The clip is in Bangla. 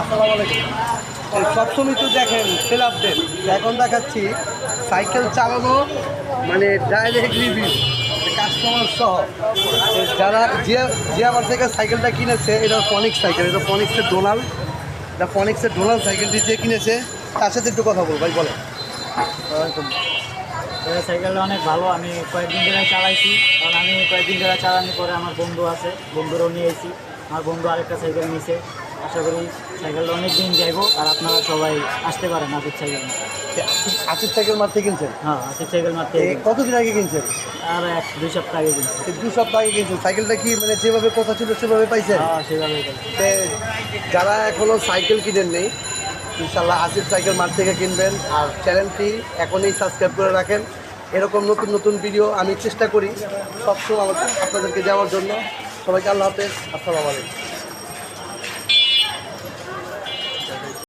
আসসালামু আলাইকুম। সবসময় তো দেখেন সেল আপডেট, এখন দেখাচ্ছি সাইকেল চালানো মানে ডাইরেক্ট রিভিউ কাস্টমার সহ। যারা যে যে আমার থেকে সাইকেলটা কিনেছে, এটা ফনিক্স সাইকেল, এটা ফনিক্সের ডোনাল্ড, এটা ফনিক্সের ডোনাল্ড সাইকেলটি যে কিনেছে তার সাথে একটু কথা বল ভাই, বলে। সাইকেলটা অনেক ভালো। আমি কয়েকদিন ধরে চালাইছি, কারণ আমি কয়েকদিন ধরে চালানোর পরে আমার বন্ধু আছে, বন্ধুরাও নিয়ে এসেছি। আমার বন্ধু আরেকটা সাইকেল নিয়েছে। আশা করি সাইকেলটা অনেক দিন যাইবো। আর আপনারা সবাই আসতে পারেন আসিফ সাইকেল। আসিফ সাইকেল মারতে কিনছেন? হ্যাঁ, আসিফ সাইকেল মারতে। কতদিন আগে কিনছেন? আর 1-2 সপ্তাহ আগে কিনছি। 2 সপ্তাহ আগে কিনছেন। সাইকেলটা কি মানে যেভাবে কথা ছিল সেভাবে পাইছেন? হ্যাঁ, সেভাবে। যারা এখনও সাইকেল কিনেন নেই, ইনশাল্লাহ আসিফ সাইকেল মার্ট থেকে কিনবেন। আর চ্যানেলটি এখনই সাবস্ক্রাইব করে রাখেন। এরকম নতুন নতুন ভিডিও আমি চেষ্টা করি সবসময় আপনাদেরকে দেওয়ার জন্য। সবাইকে আল্লাহ হাফেজ, আসসালামু আলাইকুম।